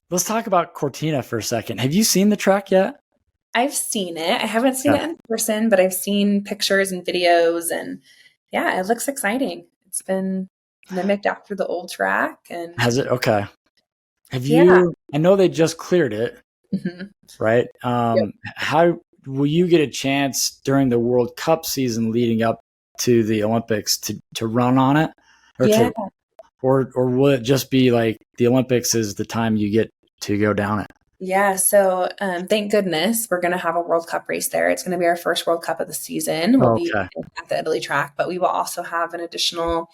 Speaker 2: Let's talk about Cortina for a second. Have you seen the track yet?
Speaker 3: I've seen it. I haven't seen it in person, but I've seen pictures and videos and yeah, it looks exciting. It's been mimicked after the old track. And
Speaker 2: has it? Okay. Have you, I know they just cleared it, right? How will you get a chance during the World Cup season leading up to the Olympics to run on it? Or will it just be like the Olympics is the time you get to go down it?
Speaker 3: Yeah. So thank goodness we're going to have a World Cup race there. It's going to be our first World Cup of the season. We'll be at the Italy track, but we will also have an additional,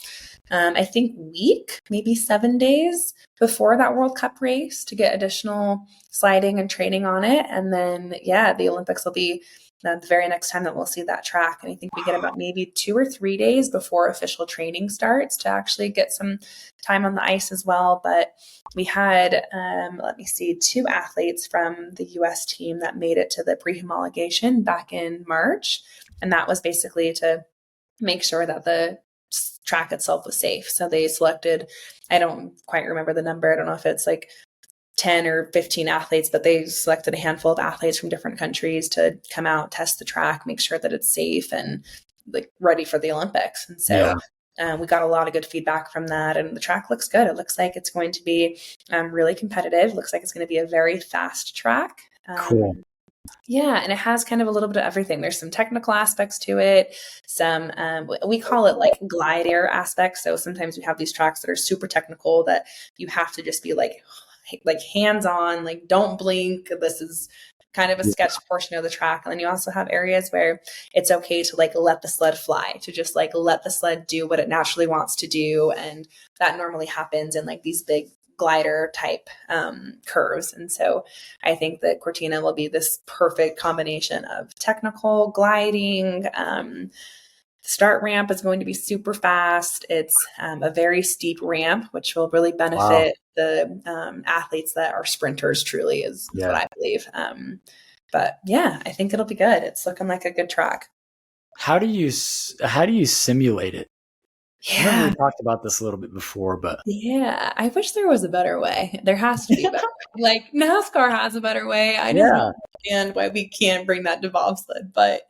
Speaker 3: I think week, maybe 7 days before that World Cup race to get additional sliding and training on it. And then, the Olympics will be the very next time that we'll see that track. And I think we get about maybe 2 or 3 days before official training starts to actually get some time on the ice as well. But we had, 2 athletes from the US team that made it to the pre-homologation back in March. And that was basically to make sure that the track itself was safe. So they selected, I don't quite remember the number. I don't know if it's like 10 or 15 athletes, but they selected a handful of athletes from different countries to come out, test the track, make sure that it's safe and like ready for the Olympics. And so we got a lot of good feedback from that. And the track looks good. It looks like it's going to be really competitive. Looks like it's going to be a very fast track.
Speaker 2: Cool.
Speaker 3: Yeah. And it has kind of a little bit of everything. There's some technical aspects to it. Some, we call it like glide air aspects. So sometimes we have these tracks that are super technical that you have to just be like hands-on, like don't blink. This is kind of a sketch portion of the track. And then you also have areas where it's okay to like let the sled fly, to just like let the sled do what it naturally wants to do. And that normally happens in like these big glider type curves. And so I think that Cortina will be this perfect combination of technical gliding. The start ramp is going to be super fast. It's a very steep ramp, which will really benefit the athletes that are sprinters truly is what I believe. But yeah, I think it'll be good. It's looking like a good track.
Speaker 2: How do you simulate it? I remember we talked about this a little bit before, but
Speaker 3: yeah, I wish there was a better way. There has to be a better way. Like NASCAR has a better way. I just
Speaker 2: yeah,
Speaker 3: don't understand why we can't bring that to bobsled. But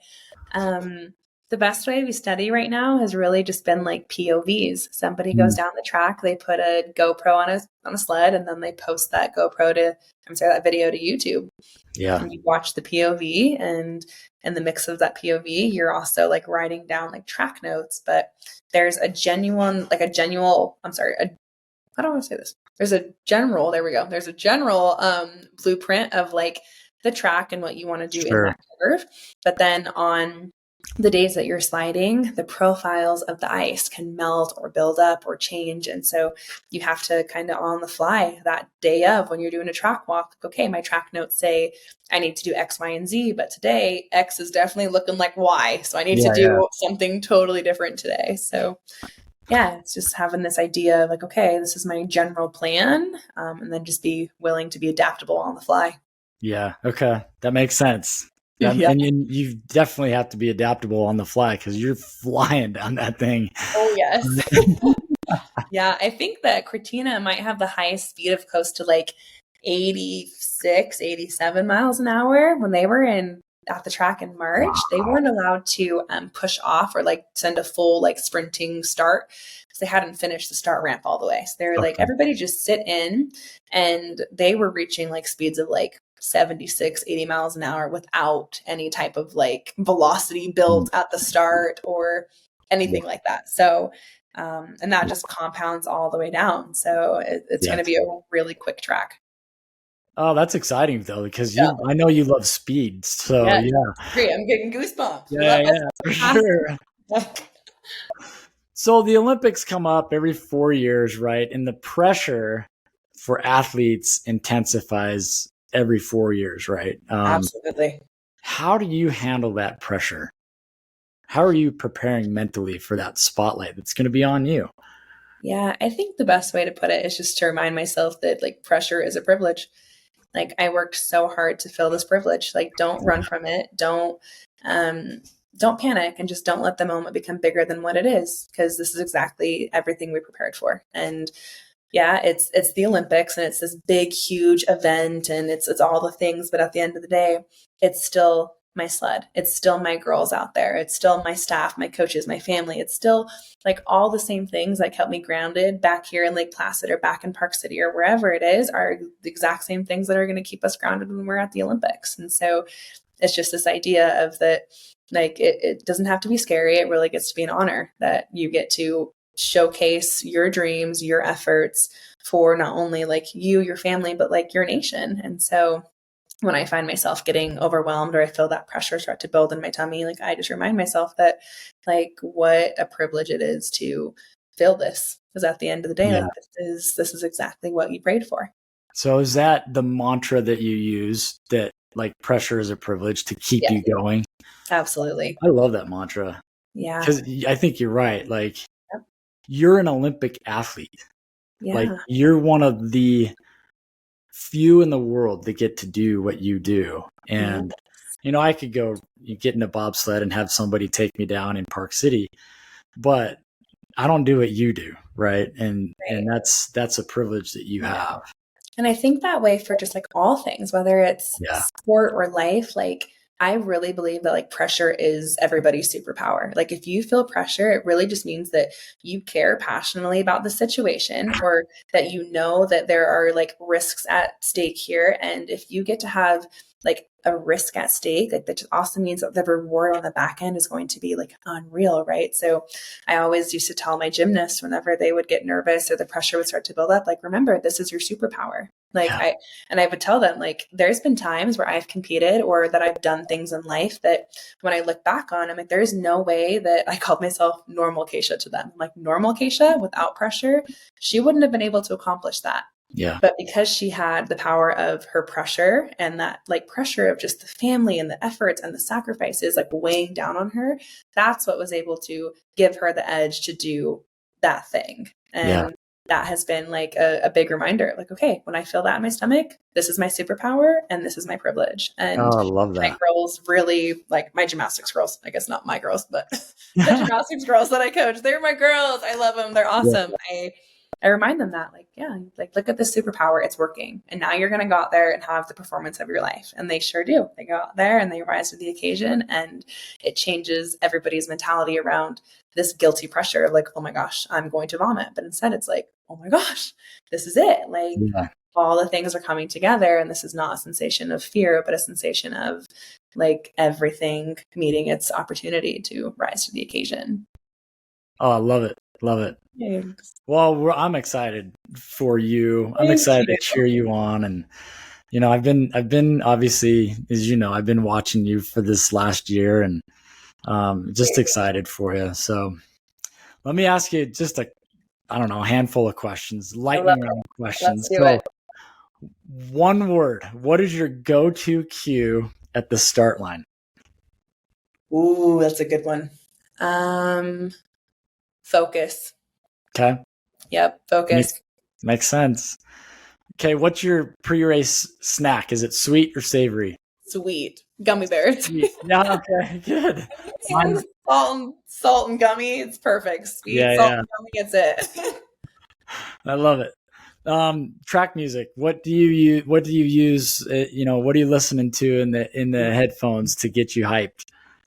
Speaker 3: um, the best way we study right now has really just been like POVs. Somebody goes
Speaker 2: Mm,
Speaker 3: down the track, they put a GoPro on a sled, and then they post that that video to YouTube.
Speaker 2: yeah,
Speaker 3: And you watch the POV, and in the mix of that POV, you're also like writing down like track notes. But there's a genuine, I don't want to say this. There's a general, there we go. There's a general blueprint of like the track and what you want to do in
Speaker 2: sure,
Speaker 3: that curve. But then on the days that you're sliding, the profiles of the ice can melt or build up or change. And so you have to kind of on the fly that day of when you're doing a track walk, okay, my track notes say I need to do X, Y, and Z, but today X is definitely looking like Y. So I need to
Speaker 2: yeah.
Speaker 3: do something totally different today. So yeah, it's just having this idea of like, okay, this is my general plan, and then just be willing to be adaptable on the fly.
Speaker 2: Yeah. Okay. That makes sense.
Speaker 3: Yeah.
Speaker 2: And you definitely have to be adaptable on the fly because you're flying down that thing.
Speaker 3: Oh, yes. Yeah, I think that Cortina might have the highest speed of close to like 86, 87 miles an hour. When they were at the track in March, they weren't allowed to push off or like send a full like sprinting start because they hadn't finished the start ramp all the way. So they were like,
Speaker 2: Okay.
Speaker 3: everybody just sit in, and they were reaching like speeds of like 76, 80 miles an hour without any type of like velocity built at the start or anything like that. So and that just compounds all the way down. So it's going to be a really quick track.
Speaker 2: Oh, that's exciting though, because
Speaker 3: Yeah.
Speaker 2: I know you love speed. So
Speaker 3: Yeah.
Speaker 2: yeah.
Speaker 3: Great. I'm getting goosebumps.
Speaker 2: Yeah, for sure. So the Olympics come up every 4 years, right? And the pressure for athletes intensifies every 4 years, right?
Speaker 3: Absolutely.
Speaker 2: How do you handle that pressure? How are you preparing mentally for that spotlight that's going to be on you?
Speaker 3: Yeah, I think the best way to put it is just to remind myself that like pressure is a privilege. Like I worked so hard to fill this privilege. Like don't run from it. Don't panic, and just don't let the moment become bigger than what it is, because this is exactly everything we prepared for. And yeah, it's the Olympics, and it's this big, huge event, and it's all the things. But at the end of the day, it's still my sled. It's still my girls out there. It's still my staff, my coaches, my family. It's still like all the same things that kept me grounded back here in Lake Placid or back in Park City or wherever it is are the exact same things that are going to keep us grounded when we're at the Olympics. And so it's just this idea of that, like, it doesn't have to be scary. It really gets to be an honor that you get to showcase your dreams, your efforts for not only like you, your family, but like your nation. And so when I find myself getting overwhelmed or I feel that pressure start to build in my tummy, like I just remind myself that like what a privilege it is to feel this. Because at the end of the day, like this is exactly what you prayed for.
Speaker 2: So is that the mantra that you use, that like pressure is a privilege, to keep you going?
Speaker 3: Absolutely.
Speaker 2: I love that mantra.
Speaker 3: Yeah.
Speaker 2: Because I think you're right. Like you're an Olympic athlete.
Speaker 3: Yeah.
Speaker 2: Like you're one of the few in the world that get to do what you do. And, I could go get in a bobsled and have somebody take me down in Park City, but I don't do what you do. Right. And that's a privilege that you have.
Speaker 3: And I think that way for just like all things, whether it's sport or life, like I really believe that like pressure is everybody's superpower. Like if you feel pressure, it really just means that you care passionately about the situation, or that you know that there are like risks at stake here. And if you get to have like a risk at stake, like that just also means that the reward on the back end is going to be like unreal, right? So I always used to tell my gymnasts whenever they would get nervous or the pressure would start to build up, like, remember, this is your superpower. Like I would tell them, like, there's been times where I've competed or that I've done things in life that when I look back on, I'm like, there's no way that I called myself normal Kaysha to them. Like normal Kaysha without pressure, she wouldn't have been able to accomplish that.
Speaker 2: Yeah.
Speaker 3: But because she had the power of her pressure and that like pressure of just the family and the efforts and the sacrifices like weighing down on her, that's what was able to give her the edge to do that thing. And that has been like a big reminder, like, okay, when I feel that in my stomach, this is my superpower and this is my privilege. And
Speaker 2: I love that.
Speaker 3: my girls really, like my gymnastics girls, I guess not my girls, but the gymnastics girls that I coach, they're my girls. I love them. They're awesome. Yeah. I remind them that, like, yeah, like, look at this superpower. It's working. And now you're going to go out there and have the performance of your life. And they sure do. They go out there and they rise to the occasion, and it changes everybody's mentality around this guilty pressure of like, oh my gosh, I'm going to vomit. But instead it's like, oh my gosh, this is it. Like all the things are coming together. And this is not a sensation of fear, but a sensation of like everything meeting its opportunity to rise to the occasion.
Speaker 2: Oh, I love it. Love it.
Speaker 3: Thanks.
Speaker 2: Well, I'm excited for you. I'm excited to cheer you on. And, you know, I've been obviously, as you know, I've been watching you for this last year, and just excited for you. So let me ask you just a handful of questions, lightning round questions. So one word, what is your go-to cue at the start line?
Speaker 3: Ooh, that's a good one. Focus.
Speaker 2: Okay.
Speaker 3: Yep. Focus.
Speaker 2: Makes sense. Okay. What's your pre-race snack? Is it sweet or savory?
Speaker 3: Sweet. Gummy bears.
Speaker 2: Sweet. Yeah. Okay. Good.
Speaker 3: Salt and gummy. It's perfect. Sweet, salt and gummy. It's it.
Speaker 2: I love it. Track music. What do you use? What do you use? What are you listening to in the headphones to get you hyped?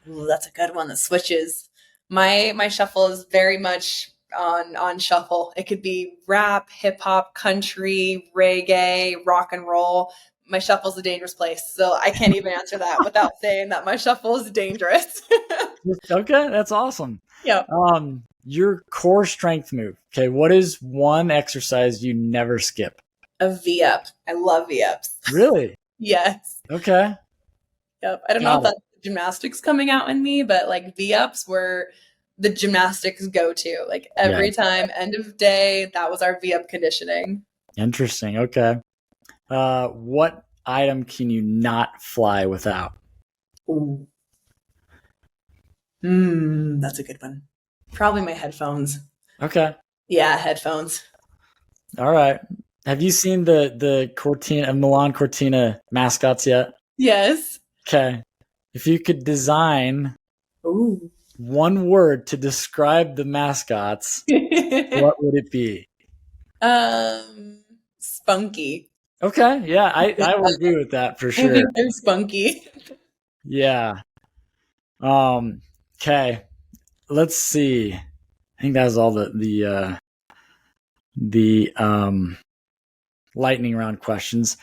Speaker 3: Ooh, that's a good one. The switches. My shuffle is very much on shuffle. It could be rap, hip hop, country, reggae, rock and roll. My shuffle's a dangerous place. So I can't even answer that without saying that my shuffle is dangerous.
Speaker 2: Okay. That's awesome.
Speaker 3: Yeah.
Speaker 2: Your core strength move. Okay. What is one exercise you never skip?
Speaker 3: A V-up. I love V-ups.
Speaker 2: Really?
Speaker 3: Yes.
Speaker 2: Okay.
Speaker 3: Yep. I don't know if that's gymnastics coming out in me, but like V-ups were the gymnastics go-to. Like every time, end of day, that was our V-up conditioning.
Speaker 2: Interesting. Okay. What item can you not fly without?
Speaker 3: Ooh. That's a good one. Probably my headphones.
Speaker 2: Okay.
Speaker 3: Yeah, headphones.
Speaker 2: All right. Have you seen the Cortina, Milan Cortina mascots yet?
Speaker 3: Yes.
Speaker 2: Okay. If you could design one word to describe the mascots, what would it be?
Speaker 3: Spunky.
Speaker 2: Okay. Yeah, I will agree with that for sure.
Speaker 3: I think they're spunky.
Speaker 2: Yeah. Okay. Let's see. I think that was all the lightning round questions.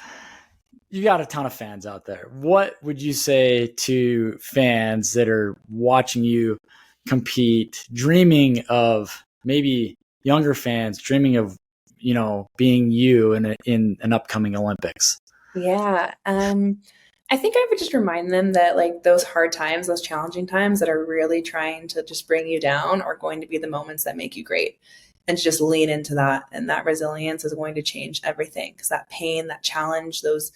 Speaker 2: You got a ton of fans out there. What would you say to fans that are watching you compete, dreaming of, maybe younger fans dreaming of, being you in an upcoming Olympics?
Speaker 3: Yeah. I think I would just remind them that like those hard times, those challenging times that are really trying to just bring you down are going to be the moments that make you great. And to just lean into that. And that resilience is going to change everything, because that pain, that challenge, those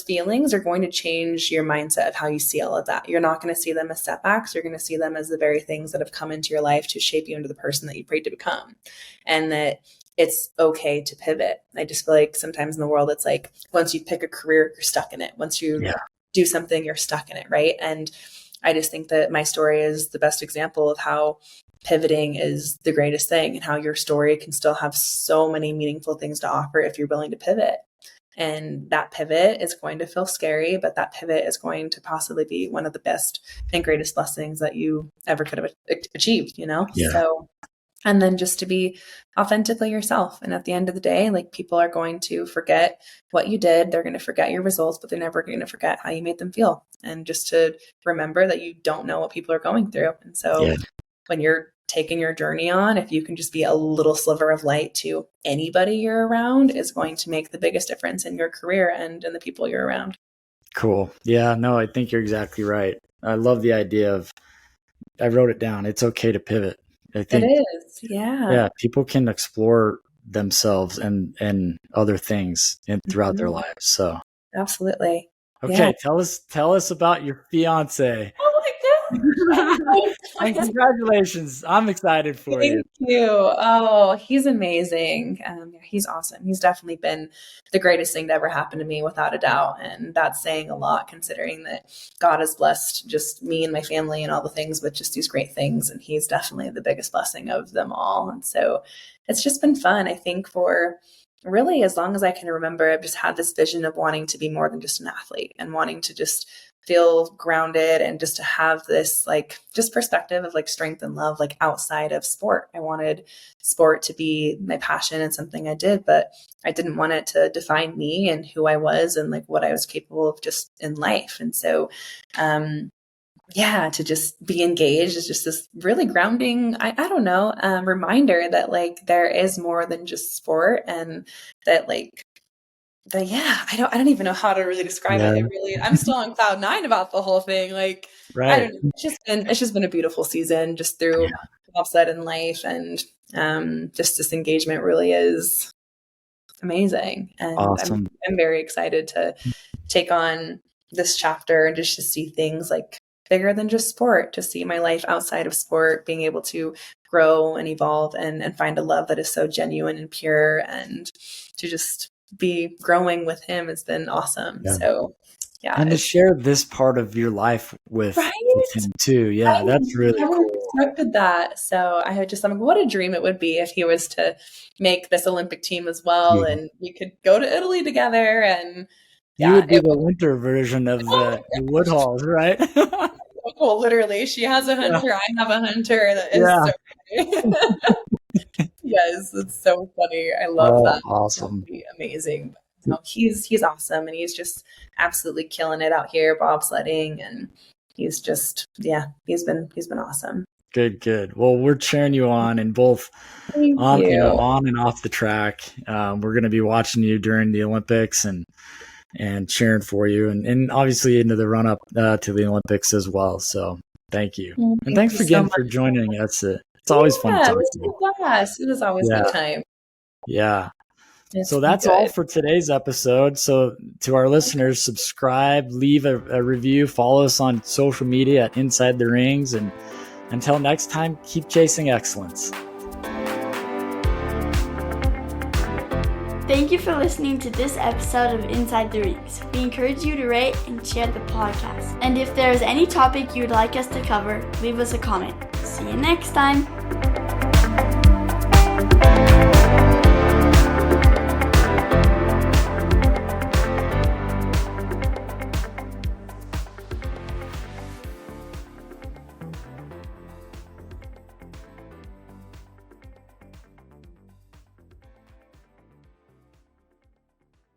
Speaker 3: feelings are going to change your mindset of how you see all of that. You're not going to see them as setbacks. You're going to see them as the very things that have come into your life to shape you into the person that you prayed to become. And that it's okay to pivot. I just feel like sometimes in the world, it's like, once you pick a career, you're stuck in it. Once you do something, you're stuck in it. Right. And I just think that my story is the best example of how pivoting is the greatest thing, and how your story can still have so many meaningful things to offer if you're willing to pivot. And that pivot is going to feel scary, but that pivot is going to possibly be one of the best and greatest blessings that you ever could have achieved, Yeah. So, and then just to be authentically yourself. And at the end of the day, like, people are going to forget what you did. They're going to forget your results, but they're never going to forget how you made them feel. And just to remember that you don't know what people are going through. And so when you're taking your journey on, if you can just be a little sliver of light to anybody you're around, is going to make the biggest difference in your career and in the people you're around.
Speaker 2: Cool. Yeah, no, I think you're exactly right. I love the idea of, I wrote it down, it's okay to pivot. I think
Speaker 3: it is. Yeah.
Speaker 2: Yeah. People can explore themselves and other things throughout their lives. So
Speaker 3: absolutely.
Speaker 2: Okay. Yeah. Tell us about your fiance.
Speaker 3: Oh my God.
Speaker 2: And congratulations. I'm excited for you.
Speaker 3: Thank you. Oh, he's amazing. He's awesome. He's definitely been the greatest thing to ever happen to me, without a doubt. And that's saying a lot, considering that God has blessed just me and my family and all the things with just these great things. And he's definitely the biggest blessing of them all. And so it's just been fun. I think for really as long as I can remember, I've just had this vision of wanting to be more than just an athlete and wanting to just feel grounded and just to have this like just perspective of like strength and love like outside of sport. I wanted sport to be my passion and something I did, but I didn't want it to define me and who I was and like what I was capable of just in life. And so to just be engaged is just this really grounding, I don't know, reminder that like there is more than just sport, and that like I don't even know how to really describe it. I'm still on cloud nine about the whole thing. Like, I don't know. It's just been a beautiful season just through bobsled and life, and just this engagement really is amazing. And
Speaker 2: awesome.
Speaker 3: I'm very excited to take on this chapter and just to see things like bigger than just sport, to see my life outside of sport, being able to grow and evolve and find a love that is so genuine and pure, and to just be growing with him has been awesome. So
Speaker 2: and to share this part of your life with him too. That's really cool.
Speaker 3: Expected that. So I'm like, what a dream it would be if he was to make this Olympic team as well, and we could go to Italy together. And
Speaker 2: you would be the winter version of the Woodhalls, right?
Speaker 3: Well, literally, she has a hunter. I have a hunter. That is so funny. Yes, it's so funny. I love that.
Speaker 2: Awesome.
Speaker 3: That'd be amazing. No, he's awesome, and he's just absolutely killing it out here bobsledding, and he's just he's been awesome.
Speaker 2: Good. Well, we're cheering you on in both on and off the track. We're going to be watching you during the Olympics and cheering for you, and obviously into the run up to the Olympics as well. So thank you. And thanks again for joining us. It's always fun to talk to you.
Speaker 3: It is always a good time.
Speaker 2: Yeah. So that's all for today's episode. So to our listeners, subscribe, leave a review, follow us on social media at Inside the Rings. And until next time, keep chasing excellence.
Speaker 1: Thank you for listening to this episode of Inside the Rings. We encourage you to rate and share the podcast. And if there is any topic you would like us to cover, leave us a comment. See you next time.